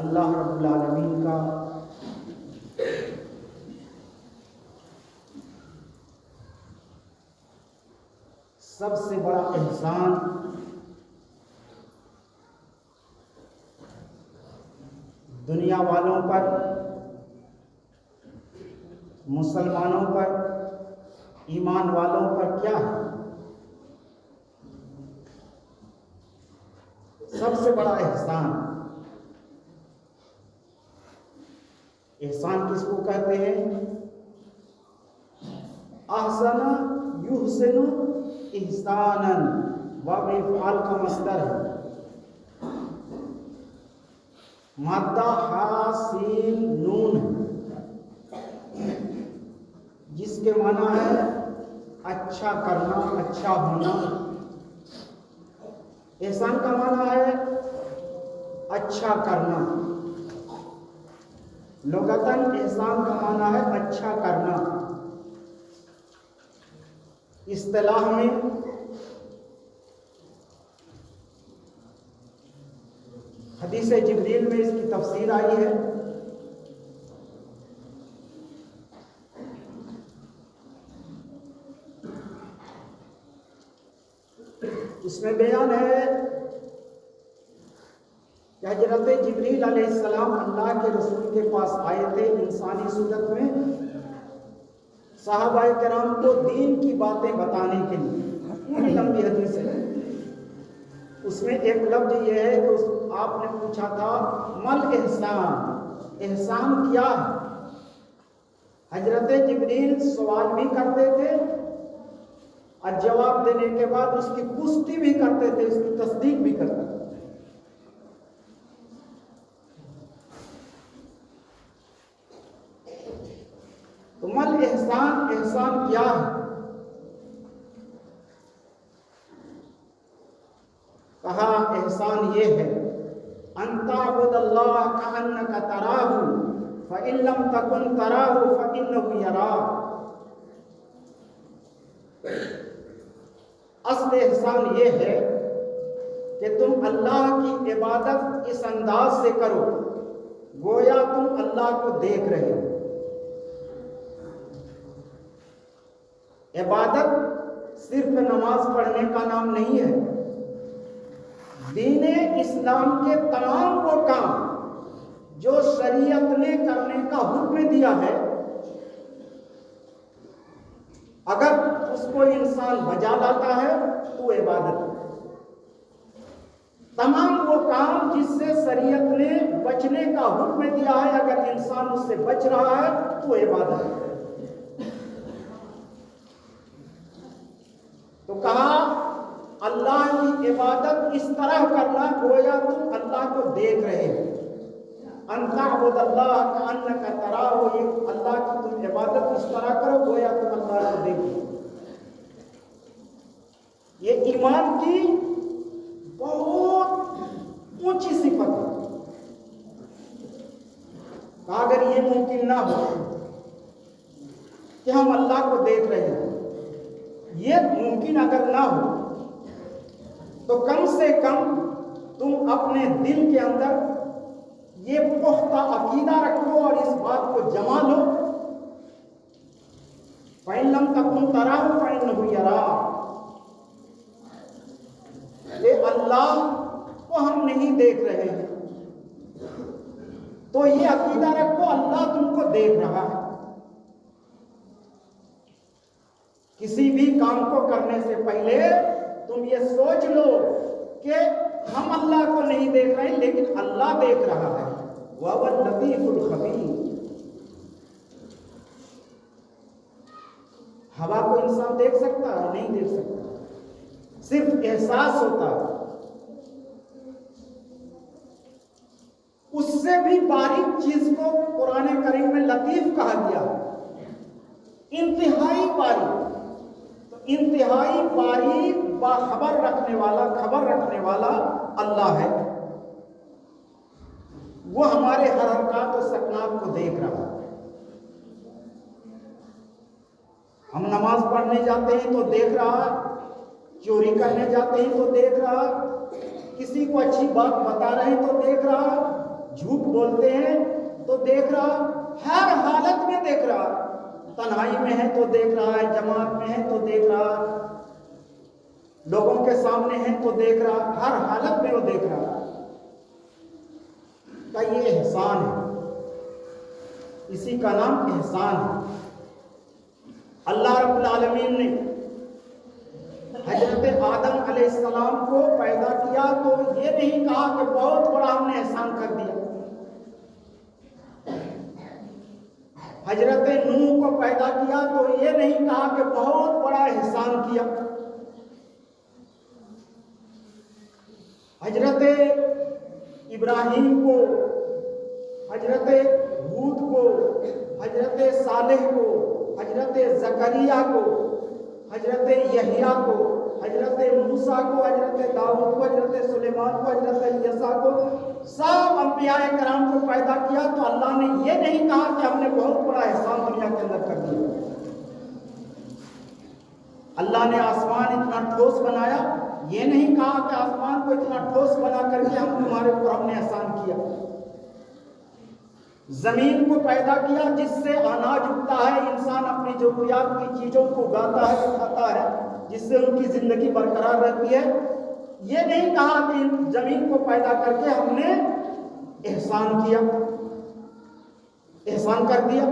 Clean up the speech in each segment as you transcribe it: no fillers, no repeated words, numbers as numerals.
अल्लाह रब्बुल आलमीन का सबसे बड़ा एहसान दुनिया वालों पर, मुसलमानों पर, ईमान वालों पर क्या है? सबसे बड़ा एहसान। एहसान किसको कहते हैं? अहसना युहसिनु इहसानन वाव फ़ाल का मस्दर है। मादा हा सीन नून जिसके माना है अच्छा करना, अच्छा होना। एहसान का माना है अच्छा करना। लुगतन एहसान का माना है अच्छा करना। इस्तिलाह में हदीस जिब्रील में इसकी तफसीर आई है। इसमें बयान है कि हजरत जिब्रील अलैहिस्सलाम अल्लाह के रसूल के पास आए थे इंसानी सूरत में। सहाबाए किराम को दीन की बातें बताने के लिए। पूरी लंबी हदीस है, उसमें एक लफ्ज ये है कि आपने पूछा था मल एहसान, एहसान क्या है। हजरत जिब्रील सवाल भी करते थे और जवाब देने के बाद उसकी पुष्टि भी करते थे, उसकी तस्दीक भी करते थे। तो मल एहसान, एहसान क्या है। कहा एहसान ये है अंताबुदल्लाह कअन्नका तराहु फ़इन लम तकुन तराहु फ़इन्नहु यराक। असल एहसान ये है कि तुम अल्लाह की इबादत इस अंदाज से करो गोया तुम अल्लाह को देख रहे हो। इबादत सिर्फ नमाज पढ़ने का नाम नहीं है। दीन इस्लाम के तमाम वो काम जो शरीयत ने करने का हुक्म दिया है, अगर उसको इंसान बजा लाता है तो इबादत है। तमाम वो काम जिससे शरीयत ने बचने का हुक्म दिया है, अगर इंसान उससे बच रहा है तो इबादत है। तो कहा अल्लाह की इबादत इस तरह करना गोया तुम अल्लाह को देख रहे हो। अंताबुदल्लाह कअन्नका तराहु, ये अल्लाह की तुम इबादत इस तरह करो गोया तुम अल्लाह को देखो। ये ईमान की बहुत ऊंची सिफत है। अगर ये मुमकिन ना हो कि हम अल्लाह को देख रहे हैं, ये मुमकिन अगर ना हो तो कम से कम तुम अपने दिल के अंदर ये पुख्ता अकीदा रखो और इस बात को जमा लो फ़इन लम तकुन तराहु फ़इन्नहु यराक। ये अल्लाह को हम नहीं देख रहे हैं, तो ये अकीदा रखो अल्लाह तुमको देख रहा है। किसी भी काम को करने से पहले तुम ये सोच लो कि हम अल्लाह को नहीं देख रहे लेकिन अल्लाह देख रहा है। वहुवल लतीफुल खबीर। हवा को इंसान देख सकता है? नहीं देख सकता, सिर्फ एहसास होता है। उससे भी बारीक चीज को कुरान करीम में लतीफ कहा गया, इंतहाई बारीक। तो इंतहाई बारीक बाखबर रखने वाला, खबर रखने वाला अल्लाह है। वो हमारे हर हरकत और सकनात को देख रहा है। हम नमाज पढ़ने जाते हैं तो देख रहा, चोरी करने जाते हैं तो देख रहा, किसी को अच्छी बात बता रहे हैं तो देख रहा, झूठ बोलते हैं तो देख रहा, हर हालत में देख रहा। तन्हाई में है तो देख रहा है, जमात में है तो देख रहा, लोगों के सामने है तो देख रहा, हर हालत में वो देख रहा। का ये एहसान है, इसी का नाम एहसान है। अल्लाह रब्बुल आलमीन ने हजरत आदम अलैहिस्सलाम को पैदा किया तो ये नहीं कहा कि बहुत बड़ा हमने एहसान कर दिया। हजरत नूह को पैदा किया तो ये नहीं कहा कि बहुत बड़ा एहसान किया। हजरत इब्राहिम को, हजरत हूद को, हजरत सालेह को, हजरत जकरिया को, हजरत यहिया को, हजरत मूसा को, हजरत दाऊद को, हजरत सुलेमान को, हजरत यसा को, सब अंबियाए कराम को पैदा किया तो अल्लाह ने ये नहीं कहा कि हमने बहुत बड़ा एहसान दुनिया के अंदर कर दिया। अल्लाह ने आसमान इतना ठोस बनाया, ये नहीं कहा कि आसमान को इतना ठोस बना करके हम तुम्हारे ऊपर हमने एहसान किया। जमीन को पैदा किया जिससे अनाज उगता है, इंसान अपनी जरूरियात की चीजों को उगाता है, खाता है, जिससे उनकी जिंदगी बरकरार रहती है। ये नहीं कहा कि जमीन को पैदा करके हमने एहसान किया, एहसान कर दिया।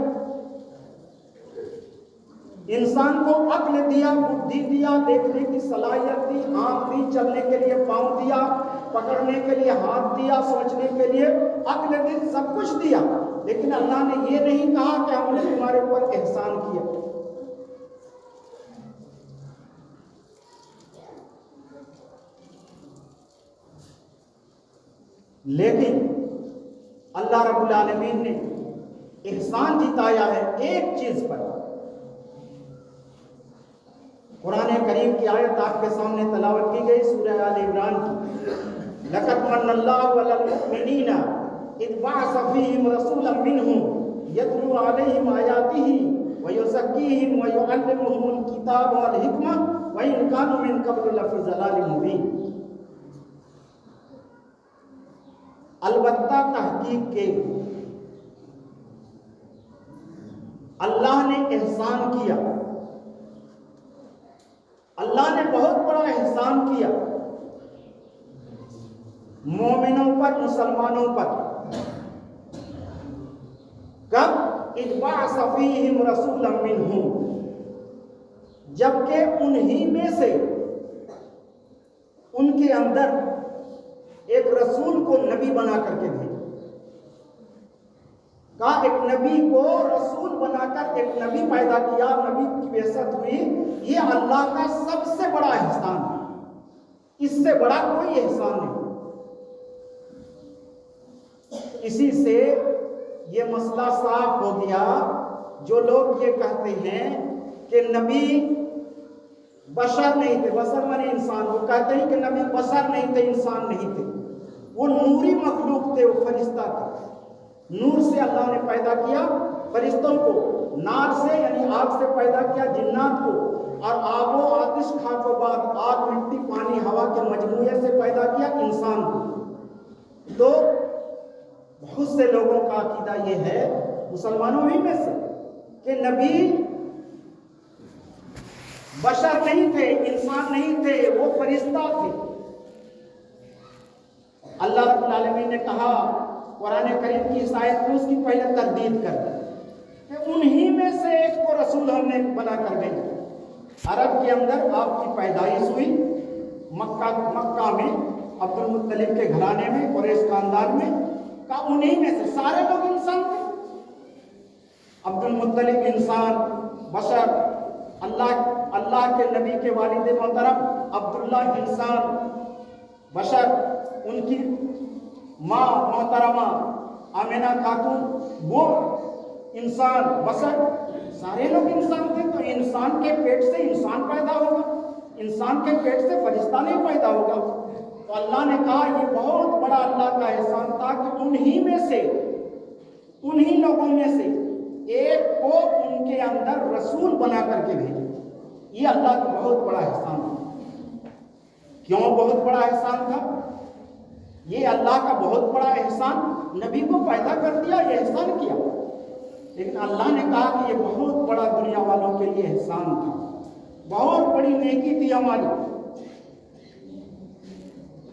इंसान को अक्ल दिया, बुद्धि दिया, देखने की सलाहियत दी, आंख दी, चलने के लिए पांव दिया, पकड़ने के लिए हाथ दिया, सोचने के लिए अक्ल दी, सब कुछ दिया। लेकिन अल्लाह ने ये नहीं कहा कि हमने तुम्हारे ऊपर एहसान किया। लेकिन अल्लाह रब्बुल आलमीन ने एहसान जिताया है एक चीज पर। कुरान करीम की आयत आपके सामने तलावत की गई सूरह आल इमरान की। लक़द मन्नल्लाहु अलल मुमिनीना इज़ बअसा फ़ीहिम रसूलन मिनहुम यतलू अलैहिम आयातिही व युज़क्कीहिम व युअल्लिमुहुमुल किताब वल हिकमा व इन कानू मिन क़ब्ल लफ़ी ज़लालिम मुबीन। अलबत्ता तहकीक के अल्लाह ने एहसान किया, अल्लाह ने बहुत बड़ा एहसान किया मोमिनों पर, मुसलमानों पर। कब? इज़ बअसा फ़ीहिम रसूलन मिनहुम, जबकि उन्हीं में से, उनके अंदर एक रसूल को नबी बना करके भेजा। कहा एक नबी को रसूल बनाकर एक नबी पैदा किया, नबी की बेइज्जत हुई। ये अल्लाह का सबसे बड़ा एहसान है, इससे बड़ा कोई एहसान नहीं। इसी से ये मसला साफ हो गया। जो लोग ये कहते हैं कि नबी बशर नहीं थे, बशर माने इंसान, वो कहते हैं कि नबी बशर नहीं थे, इंसान नहीं थे, वो नूरी मखलूक थे, वो फरिश्ता थे। नूर से अल्लाह ने पैदा किया फरिश्तों को, नार से यानी आग से पैदा किया जिन्नात को, और आबो आतिश खाको बाद आग मिट्टी पानी हवा के मजमूए से पैदा किया इंसान को। तो बहुत से लोगों का अकीदा ये है, मुसलमानों ही में से, कि नबी बशर नहीं थे, इंसान नहीं थे, वो फरिश्ता थे। अल्लाह रब्बुल आलमीन ने कहा कुरान करीम की इस आयत में, उसकी पहले तरदीद कर दी कि उन्हीं में से एक को रसूल हमने बना कर भेजा। अरब के अंदर आपकी पैदाइश हुई मक्का में, अब्दुल मुत्तलिब के घराने में, कुरैश खानदान में, का उन्हीं में से सारे लोग इंसान थे। अब्दुल मुत्तलिब इंसान, बशर, अल्लाह के नबी के वालिद मोहतरम अब्दुल्ला इंसान, बशर, उनकी माँ मोहतरमा आमिना खातून वो इंसान, बशर, सारे लोग इंसान थे। तो इंसान के पेट से इंसान पैदा होगा, इंसान के पेट से फरिश्ता नहीं पैदा होगा। तो अल्लाह ने कहा ये बहुत बड़ा अल्लाह का एहसान था कि उन्हीं में से, उन्हीं लोगों में से एक को उनके अंदर रसूल बना करके भेजा। ये अल्लाह का बहुत बड़ा एहसान था। क्यों बहुत बड़ा एहसान था? ये अल्लाह का बहुत बड़ा एहसान, नबी को पैदा कर दिया, ये एहसान किया। लेकिन अल्लाह ने कहा कि ये बहुत बड़ा दुनिया वालों के लिए एहसान था, बहुत बड़ी नेकी थी हमारी।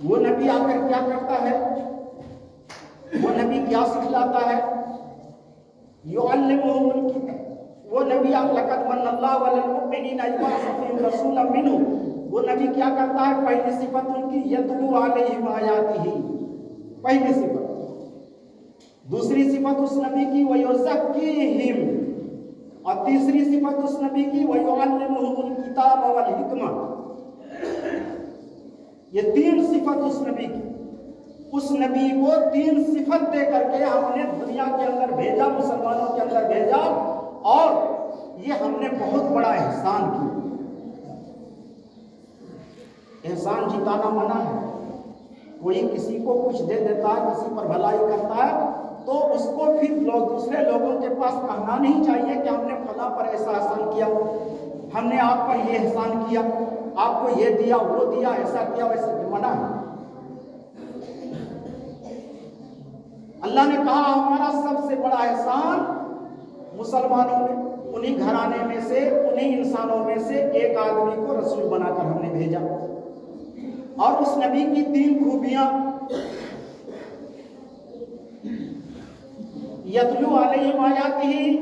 वो नबी आकर क्या करता है? वो नबी क्या सिखलाता है? युअल्लिमुहुमुल किताब, वो नबी लक़द मन्नल्लाहु अलल मुमिनीना इज़ बअसा फ़ीहिम रसूलन मिनहुम, वो नबी क्या करता है? पहली सिफत उनकी यतलू अलैहिम आयातिही, पहली सिफत। दूसरी सिफत उस नबी की वयुज़क्कीहिम, और तीसरी सिफत उस नबी की वयुअल्लिमुहुमुल किताब वल हिकमा। ये तीन सिफत उस नबी की। उस नबी को तीन सिफत दे करके हमने दुनिया के अंदर भेजा, मुसलमानों के अंदर भेजा, और ये हमने बहुत बड़ा एहसान किया। एहसान जिताना मना है। कोई किसी को कुछ दे देता है, किसी पर भलाई करता है, तो उसको फिर लोग दूसरे लोगों के पास कहना नहीं चाहिए कि हमने फला पर ऐसा एहसान किया, हमने आप पर ये एहसान किया, आपको ये दिया, वो दिया, ऐसा किया, वैसा मना है। अल्लाह ने कहा हमारा सबसे बड़ा एहसान मुसलमानों में, उन्हीं घराने में से, उन्हीं इंसानों में से एक आदमी को रसूल बनाकर हमने भेजा। और उस नबी की तीन खूबियां, यतलू अलैहिम आयातिही,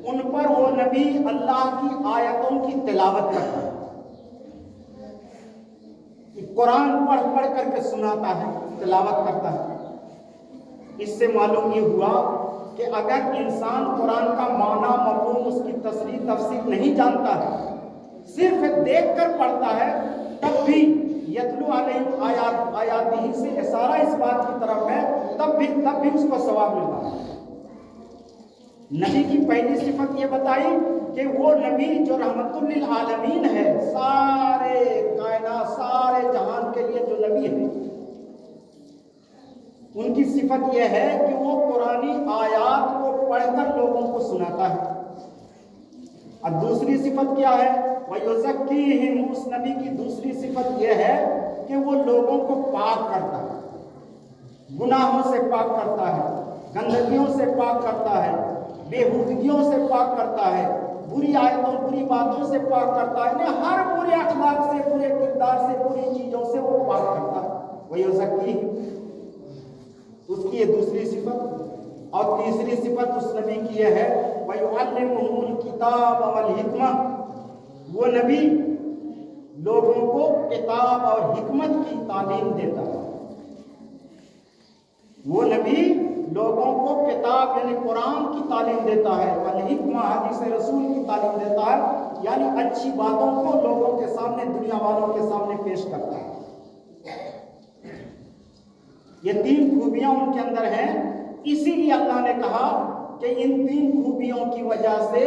उन पर वो नबी अल्लाह की आयतों की तिलावत करता है, कुरान पढ़ पढ़ करके सुनाता है, तिलावत करता है। इससे मालूम ये हुआ कि अगर इंसान कुरान का माना, मफहूम, उसकी तसरीह तफसीर नहीं जानता है, सिर्फ देख कर पढ़ता है, तब भी यतलू अलैहिम आयातिही से इशारा इस बात की तरफ है, तब भी उसको सवाब मिलता है। नबी की पहली सिफत ये बताई कि वो नबी जो रहमतुल लिल आलमीन है, सारे कायनात, सारे जहान के लिए जो नबी है, उनकी सिफत यह है कि वो कुरानी आयात को पढ़कर लोगों को सुनाता है। और दूसरी सिफत क्या है? वयुज़क्कीहिम, उस नबी की दूसरी सिफत यह है कि वो लोगों को पाक करता है, गुनाहों से पाक करता है, गंदगियों से पाक करता है, बेहूदगियों से पाक करता है, बुरी आयतों, बुरी बातों से पाक करता है, हर बुरे अखलाक से, बुरे किरदार से, बुरी चीजों से वो पाक करता है। वयुज़क्कीहिम, उसकी ये दूसरी सिफत। और तीसरी सिफत उस नबी की यह है वयुअल्लिमुहुल किताब वल हिकमा, वो नबी लोगों को किताब और हिकमत की तालीम देता है। वो नबी लोगों को किताब यानी कुरान की तालीम देता है, वल हिकमा हदीस रसूल की तालीम देता है, यानी अच्छी बातों को लोगों के सामने, दुनिया वालों के सामने पेश करता है। ये तीन खूबियां उनके अंदर हैं। इसीलिए अल्लाह ने कहा कि इन तीन खूबियों की वजह से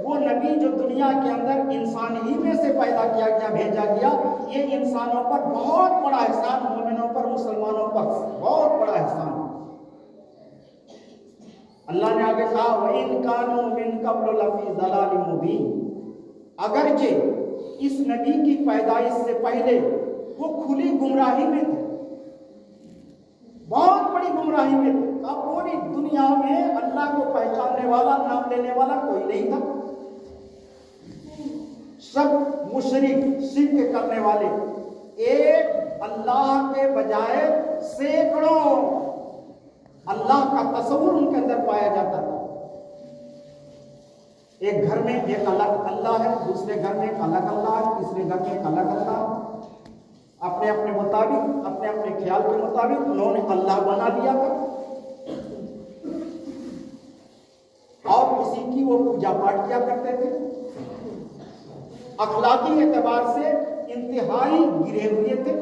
वो नबी जो दुनिया के अंदर इंसान ही में से पैदा किया गया, भेजा गया, ये इंसानों पर बहुत बड़ा एहसान, मोमिनों पर, मुसलमानों पर बहुत बड़ा एहसान। अल्लाह ने आगे कहा वइन कानू मिन क़ब्ल लफ़ी ज़लालिम मुबीन, अगरचे इस नबी की पैदाइश से पहले वो खुली गुमराही में थे, बहुत बड़ी गुमराही में थे। अब पूरी दुनिया में अल्लाह को पहचानने वाला, नाम लेने वाला कोई नहीं था। सब मुशरिक, शिर्क करने वाले, एक अल्लाह के बजाय सैकड़ों अल्लाह का तस्वुर उनके अंदर पाया जाता था। एक घर में एक अलग अल्लाह है, दूसरे घर में एक अलग अल्लाह है, तीसरे घर में एक अलग अल्लाह है। अपने अपने मुताबिक, अपने अपने ख्याल के मुताबिक उन्होंने अल्लाह बना लिया था और उसी की वो पूजा पाठ किया करते थे। अखलाकी एतबार से इंतहाई गिरे हुए थे।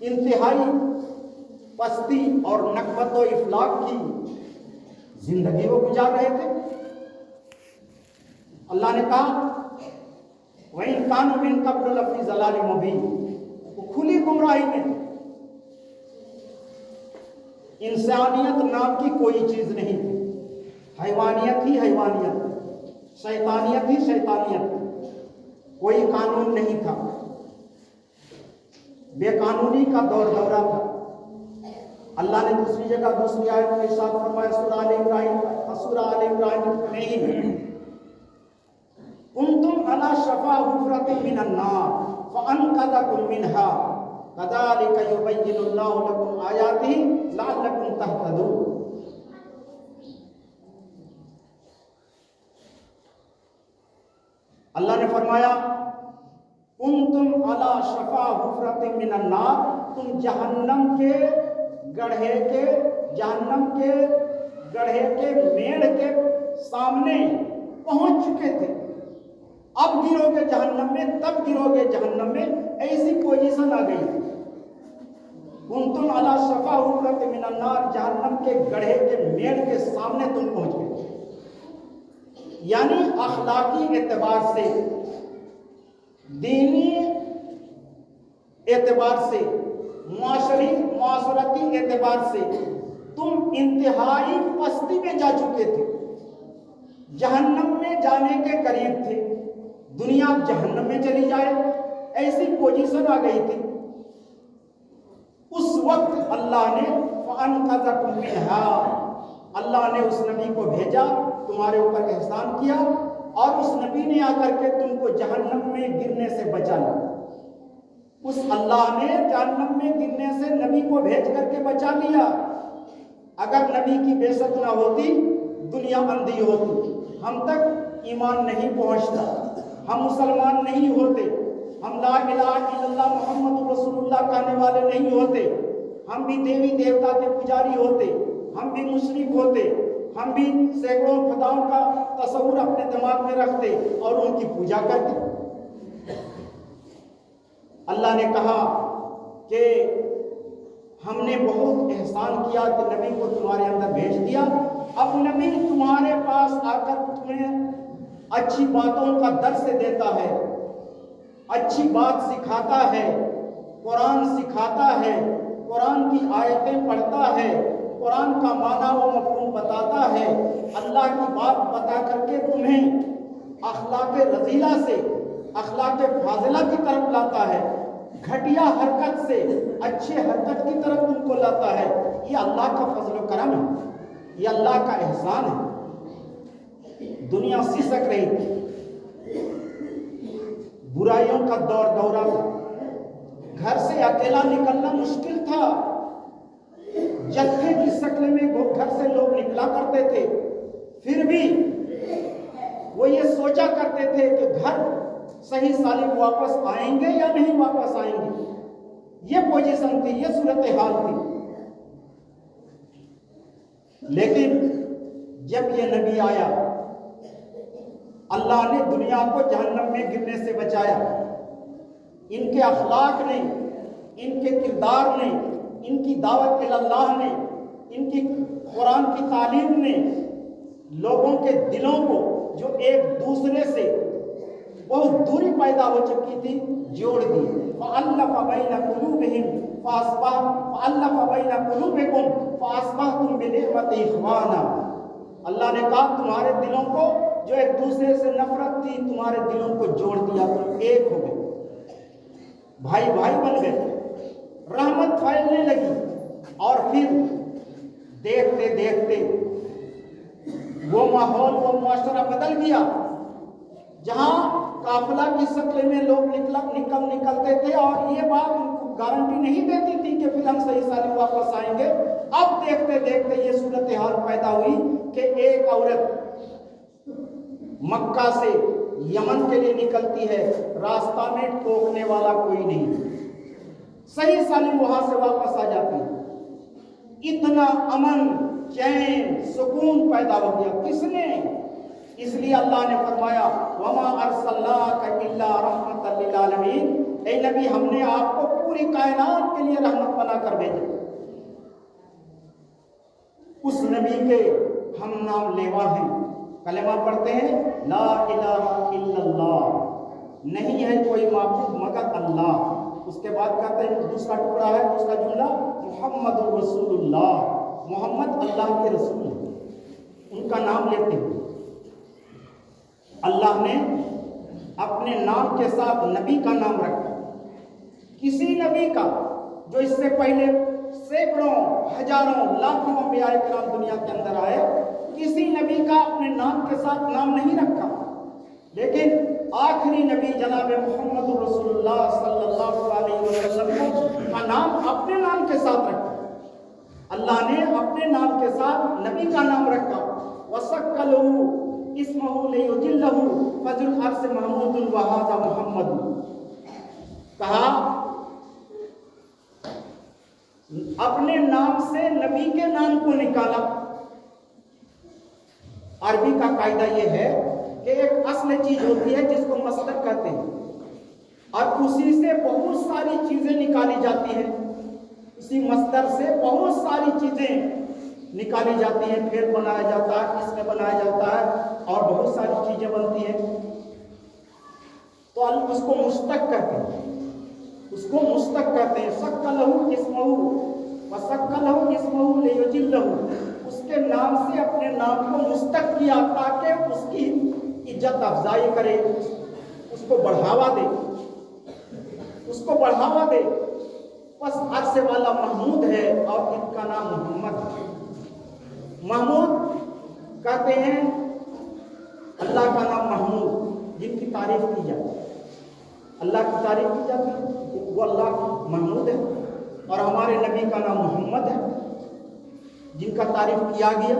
इंतहाई पस्ती और नकबत और इफलाक की जिंदगी वो गुजार रहे थे। अल्लाह ने कहा वहीं कानू मिन क़ब्ल लफ़ी ज़लालिम मुबीन, वो खुली गुमराही में थे। इंसानियत नाम की कोई चीज नहीं थी, हैवानियत ही हैवानियत, शैतानियत ही शैतानियत, कोई कानून नहीं था, बेकानूनी का दौर दौरा था। अल्लाह ने दूसरी जगह, दूसरी आयत में इरशाद फरमाया सूरह आल इमरान नहीं, कुंतुम अला शफा हुफरतिन मिनन नार फअनक़ज़कुम मिनहा कज़ालिका युबय्यिनुल्लाहु लकुम आयातिही लअल्लकुम तहतदून। अल्लाह ने फरमाया कुंतुम अला शफा हुफरतिन मिनन नार, तुम जहन्नम के गड्ढे के मेढ़ के सामने पहुंच चुके थे। अब गिरोगे जहन्नम में, तब गिरोगे जहन्नम में, ऐसी पोजीशन आ गई। कुंतुम अला शफा हुफरतिन मिनन नार, जहन्नम के गड्ढे के मेढ़ के सामने तुम पहुंच गए। यानी अखलाकी एतबार से, दीनी एतबार से, मुआशरती एतबार से तुम इंतहाई पस्ती में जा चुके थे, जहन्नम में जाने के करीब थे। दुनिया जहन्नम में चली जाए ऐसी पोजीशन आ गई थी। उस वक्त अल्लाह ने फअनक़ज़कुम मिनहा, अल्लाह ने उस नबी को भेजा, तुम्हारे ऊपर एहसान किया और उस नबी ने आकर के तुमको जहन्नम में गिरने से बचा लिया। उस अल्लाह ने जहन्नम में गिरने से नबी को भेज करके बचा लिया। अगर नबी की बेइज्जत ना होती दुनिया अंधी होती, हम तक ईमान नहीं पहुंचता, हम मुसलमान नहीं होते, हम ला इलाहा इल्लल्लाह मुहम्मद रसूलुल्लाह कहने वाले नहीं होते, हम भी देवी देवता के पुजारी होते, हम भी मुशरिक होते, हम भी सैकड़ों खुदाओं का तस्वुर अपने दिमाग में रखते और उनकी पूजा करते। अल्लाह ने कहा कि हमने बहुत एहसान किया कि नबी को तुम्हारे अंदर भेज दिया। अब नबी तुम्हारे पास आकर तुम्हें अच्छी बातों का दर्स देता है, अच्छी बात सिखाता है, कुरान सिखाता है, कुरान की आयतें पढ़ता है, कुरान का माना व मफ़हूम बताता है, अल्लाह की बात बता करके तुम्हें अखलाक रजीला से अखलाक फाजिला की तरफ लाता है, घटिया हरकत से अच्छे हरकत की तरफ तुमको लाता है। ये अल्लाह का फजल करम है, ये अल्लाह का एहसान है। दुनिया सिसक रही थी, बुराइयों का दौरा था, घर से अकेला निकलना मुश्किल था, जत्थे की शक्ल में घर से लोग निकला करते थे, फिर भी वो ये सोचा करते थे कि घर सही सालिम वापस आएंगे या नहीं वापस आएंगे। ये पोजीशन थी, ये सूरत हाल थी। लेकिन जब ये नबी आया, अल्लाह ने दुनिया को जहन्नम में गिरने से बचाया। इनके अखलाक ने, इनके किरदार ने, इनकी दावत इल्लाह ने, इनकी कुरान की तालीम ने लोगों के दिलों को जो एक दूसरे से बहुत दूरी पैदा हो चुकी थी जोड़ दी। फ़अल्लफ़ बैन क़ुलूबिहिम फ़अल्लफ़ बैन क़ुलूबिकुम फ़अस्बहतुम बिनिअमतिही इख़वाना। अल्लाह ने कहा तुम्हारे दिलों को जो एक दूसरे से नफरत थी, तुम्हारे दिलों को जोड़ दिया, तुम एक हो गए, भाई भाई बन गए, रहमत फैलने लगी। और फिर देखते देखते वो माहौल, वो मुआशरा बदल गया, जहां काफिला की शक्ल में लोग निकलते थे और ये बात उनको गारंटी नहीं देती थी कि फिर हम सही सालिम वापस आएंगे। अब देखते देखते ये सूरत हाल पैदा हुई कि एक औरत मक्का से यमन के लिए निकलती है, रास्ता में टोकने वाला कोई नहीं, सही सालिम वहां से वापस आ जाती है। इतना अमन, चैन, सुकून पैदा हो गया। किसने? इसलिए अल्लाह ने फरमाया वमा अरसलनाका इल्ला रहमतल लिल आलमीन, ए नबी हमने आपको पूरी कायनात के लिए रहमत बनाकर भेजा। उस नबी के हम नाम लेवा हैं, कलेमा पढ़ते हैं ला इलाहा इल्लल्लाह, नहीं है कोई माबूद मगर अल्लाह। उसके बाद कहते हैं दूसरा टुकड़ा है, दूसरा जुमला मुहम्मदुर रसूलुल्लाह, मोहम्मद अल्लाह के रसूल हैं, उनका नाम लेते हैं। अल्लाह ने अपने नाम के साथ नबी का नाम रखा। किसी नबी का जो इससे पहले सैकड़ों, हजारों, लाखों अंबिया किराम दुनिया के अंदर आए, किसी नबी का अपने नाम के साथ नाम नहीं रखा। लेकिन आखिरी नबी जनाब मोहम्मद रसूलुल्लाह सल्लल्लाहु अलैहि वसल्लम का नाम अपने नाम के साथ रखा। अल्लाह ने अपने नाम के साथ नबी का नाम रखा। वसक्कलहु इस्महु लियुजिल्लहु फजुल अर्श महमूदुल वहाजा मोहम्मद। कहा अपने नाम से नबी के नाम को निकाला। अरबी का कायदा यह है कि एक असल चीज होती है जिसको मस्दर कहते हैं और उसी से बहुत सारी चीजें निकाली जाती हैं। उसी मस्दर से बहुत सारी चीजें निकाली जाती हैं, फिर बनाया जाता है, इसमें बनाया जाता है और बहुत सारी चीजें बनती हैं। तो उसको मुश्तक कहते हैं, उसको मुश्तक कहते हैं। सक्कलहु इस्महु व सक्कलहु इस्महु लियुजिल्लहु, उसके नाम से अपने नाम को मुश्तक किया ताकि उसकी इज्जत अफजाई करे, उसको बढ़ावा दे, उसको बढ़ावा दे। बस अर्श वाला महमूद है और इनका नाम मोहम्मद है। महमूद कहते हैं अल्लाह का नाम महमूद, जिनकी तारीफ की जाती है, अल्लाह की तारीफ की जाती है, वो अल्लाह महमूद है। और हमारे नबी का नाम मोहम्मद है। जिनका तारीफ किया गया,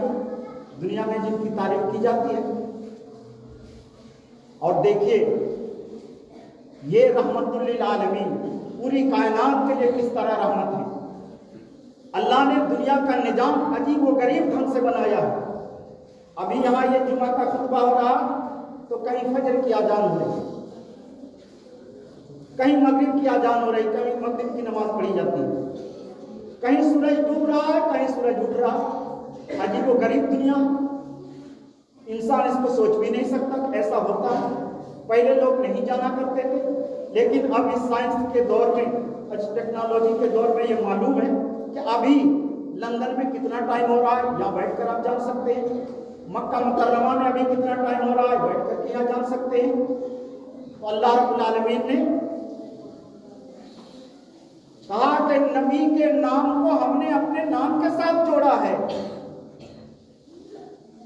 दुनिया में जिनकी तारीफ की जाती है। और देखिए ये रहमतुल लिल आलमीन, पूरी कायनात के लिए किस तरह रहमत है। अल्लाह ने दुनिया का निजाम अजीब व गरीब ढंग से बनाया है। अभी यहाँ ये जुमा का खुतबा हो रहा तो कहीं फजर की अजान हो रही, कहीं मगरिब की अजान हो रही, कहीं मगरिब की नमाज पढ़ी जाती है, कहीं सूरज डूब रहा है, कहीं सूरज उठ रहा है। अजीब व गरीब दुनिया, इंसान इसको सोच भी नहीं सकता कि ऐसा होता है। पहले लोग नहीं जाना करते थे, लेकिन अब इस साइंस के दौर में, टेक्नोलॉजी के दौर में ये मालूम है कि अभी लंदन में कितना टाइम हो रहा है, यहाँ बैठकर आप जान सकते हैं। मक्का मुकर्रमा में अभी कितना टाइम हो रहा है, बैठकर के यहाँ जान सकते हैं। तो अल्लाह रब्बुल आलमीन ने कहा कि नबी के नाम को हमने अपने नाम के साथ जोड़ा है।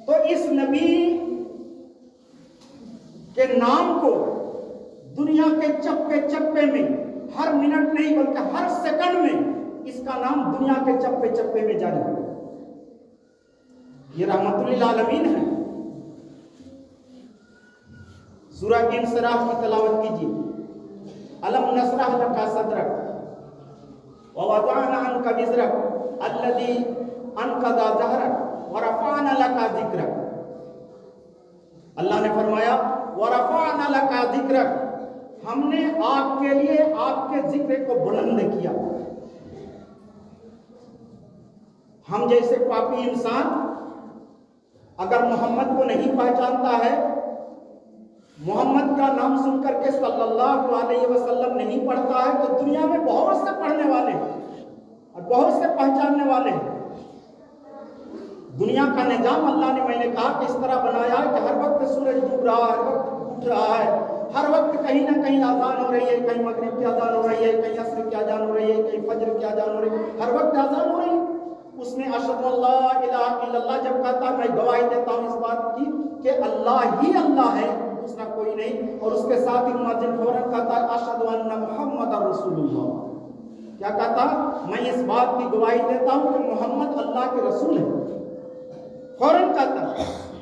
तो इस नबी के नाम को दुनिया के चप्पे चप्पे में, हर मिनट नहीं बल्कि हर सेकंड में इसका नाम दुनिया के चप्पे चप्पे में जारी है। ये रहमतुल लिल आलमीन है। सूरह इंशिराह की तिलावत कीजिए। अलम नशरह लका सदरक व वज़अना अन्का विज़रक अल्लज़ी अनक़ज़ा ज़हरक व रफ़अना लका ज़िक्रक। अल्लाह ने फरमाया व रफ़अना लका ज़िक्रक, हमने आपके लिए आपके जिक्र को बुलंद किया। हम जैसे पापी इंसान अगर मोहम्मद को नहीं पहचानता है, मोहम्मद का नाम सुनकर के सल्लल्लाहु अलैहि वसल्लम नहीं पढ़ता है, तो दुनिया में बहुत से पढ़ने वाले हैं और बहुत से पहचानने वाले हैं। दुनिया का निजाम अल्लाह ने, मैंने कहा कि इस तरह बनाया है कि हर वक्त सूरज डूब रहा है, हर वक्त उठ रहा है, हर वक्त कहीं ना कहीं आजान हो रही है, कहीं मगरिब की आजान हो रही है, कहीं असर की आजान हो रही है, कहीं फजर की आजान हो रही है, हर वक्त आजान हो रही है। उसमें अशहदु अल्ला इलाहा इल्लल्लाह जब कहता है, मैं गवाही देता हूँ इस बात की कि अल्लाह ही अल्लाह है, दूसरा कोई नहीं। और उसके साथ ही मुअज्जिन फौरन कहता है अशहदु अन्ना मुहम्मदर रसूलुल्लाह। क्या कहता? मैं इस बात की गवाही देता हूँ कि मोहम्मद अल्लाह के रसूल है, फौरन कहता।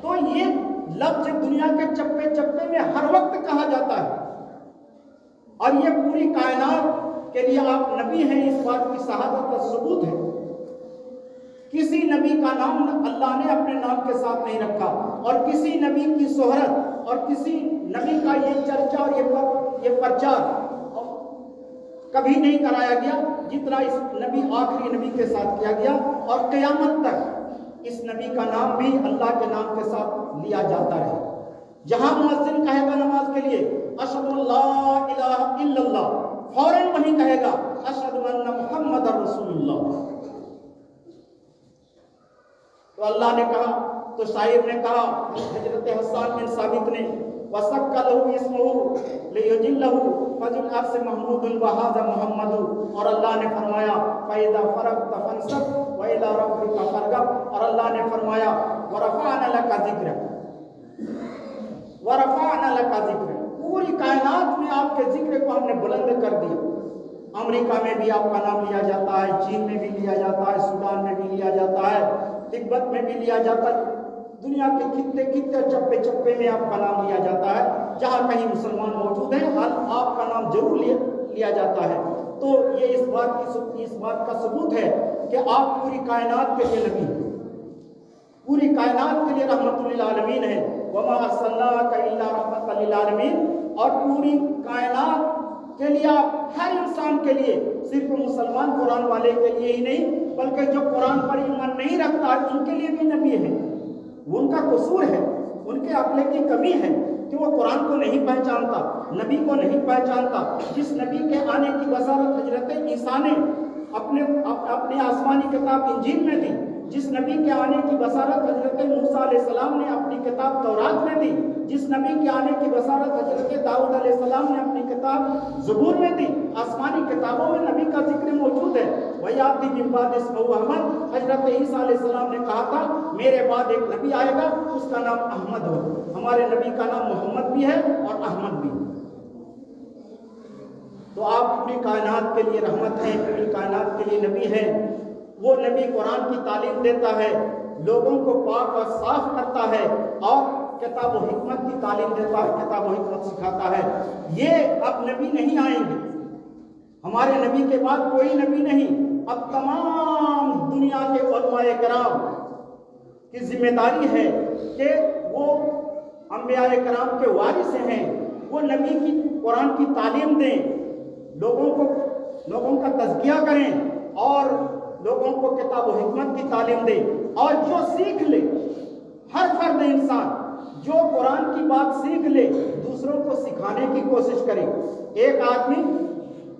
तो ये लफ्ज दुनिया के चप्पे चप्पे में हर वक्त कहा जाता है और ये पूरी कायनात के लिए आप नबी हैं, इस बात की शहादत का सबूत है। किसी नबी का नाम अल्लाह ने अपने नाम के साथ नहीं रखा और किसी नबी की शोहरत और किसी नबी का ये चर्चा और ये प्रचार कभी नहीं कराया गया जितना इस नबी आखिरी नबी के साथ किया गया। और क़यामत तक इस नबी का नाम भी अल्लाह के नाम के साथ लिया जाता है। जहां मुअज्जिन कहेगा नमाज के लिए अशहदु अल्ला इलाहा इल्लल्लाह, फौरन वहीं कहेगा अशहदु अन्ना मुहम्मदर रसूलुल्लाह। तो अल्लाह ने कहा, तो शायर ने कहा, हजरत हसन बिन साबित ने, वसक्का लहू इस्मुहु लियुजिल्लहु फजुल अर्श महमूदुन व हाज़ा मुहम्मदु। और अल्लाह ने फरमाया फइज़ा फरग़्ता फंसब व इला रब्बिका फरग़ब। और अल्लाह ने फरमाया व रफ़अना लका ज़िक्रक, व रफ़अना लका ज़िक्रक, पूरी कायनात में आपके जिक्र को हमने बुलंद कर दिया। अमेरिका में भी आपका नाम लिया जाता है, चीन में भी लिया जाता है, सूडान में भी लिया जाता है, तिब्बत में भी लिया जाता है, दुनिया के कितने कितने चप्पे चप्पे में आपका नाम लिया जाता है। जहाँ कहीं मुसलमान मौजूद हैं आपका नाम जरूर लिया जाता है। तो ये इस बात का सबूत है कि आप पूरी कायनात के लिए नबी, पूरी कायनात के लिए रहमतुल लिल आलमीन है। वमा अर्सलनाका इल्ला रहमतल लिल आलमीन। और पूरी कायनात के लिए आप हर इंसान के लिए, सिर्फ मुसलमान कुरान वाले के लिए ही नहीं बल्कि जो कुरान पर ईमान नहीं रखता उनके लिए भी नबी है। वो उनका कसूर है, उनके अक्ल की कमी है कि वो कुरान को नहीं पहचानता, नबी को नहीं पहचानता। जिस नबी के आने की बशारत हजरत ईसा ने अपने आसमानी किताब इंजील में दी, जिस नबी के आने की बशारत हजरत मूसा अलैहिस्सलाम ने अपनी किताब तौरात में दी, जिस नबी के आने की बशारत हजरत दाऊद अलैहिस्सलाम ने अपनी किताब ज़बूर में दी, आसमानी किताबों में नबी का जिक्र मौजूद है। वही आती मिन बाद इस्मुहु अहमद, हजरत ईसा अलैहिस्सलाम ने कहा था मेरे बाद एक नबी आएगा उसका नाम अहमद हो। हमारे नबी का नाम मोहम्मद भी है और अहमद भी। तो आप पूरी कायनात के लिए रहमत हैं, पूरी कायनात के लिए नबी हैं। वो नबी कुरान की तालीम देता है, लोगों को पाक और साफ करता है और किताब व हिकमत की तालीम देता है, किताब व हिकमत सिखाता है। ये अब नबी नहीं आएंगे, हमारे नबी के बाद कोई नबी नहीं। अब तमाम दुनिया के उलमाए कराम की जिम्मेदारी है कि वो अंबियाए कराम के वारिस हैं, वो नबी की कुरान की तालीम दें, लोगों का तज़किया करें और लोगों को किताब व हिकमत की तालीम दें। और जो सीख ले, हर फर्द इंसान जो कुरान की बात सीख ले, दूसरों को सिखाने की कोशिश करे। एक आदमी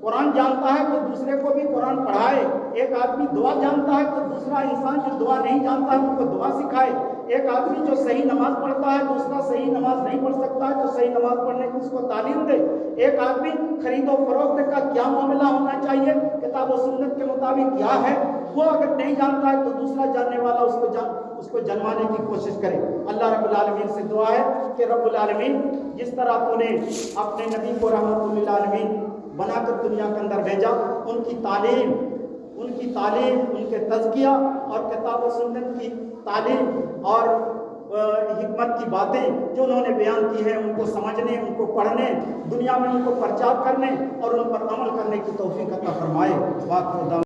कुरान जानता है तो दूसरे को भी कुरान पढ़ाए। एक आदमी दुआ जानता है तो दूसरा इंसान जो दुआ नहीं जानता है उनको दुआ सिखाए। एक आदमी जो सही नमाज पढ़ता है, दूसरा सही नमाज नहीं पढ़ सकता है तो सही नमाज पढ़ने की उसको तालीम दे। एक आदमी खरीदो फरोख्त का क्या मामला होना चाहिए, किताब और सुन्नत के मुताबिक क्या है, वो अगर नहीं जानता है तो दूसरा जानने वाला उसको जानवाने की कोशिश करे। अल्लाह रब्बुल आलमीन से दुआ है कि रब्बुल आलमीन जिस तरह तूने अपने नबी को रहमतुल लिल आलमीन बनाकर दुनिया के अंदर भेजा, उनकी तालीम, उनके तज़किया और किताब व सुन्नत की तालीम और हिकमत की बातें जो उन्होंने बयान की है, उनको समझने, उनको पढ़ने, दुनिया में उनको प्रचार करने और उन पर अमल करने की तौफीक अता फरमाए।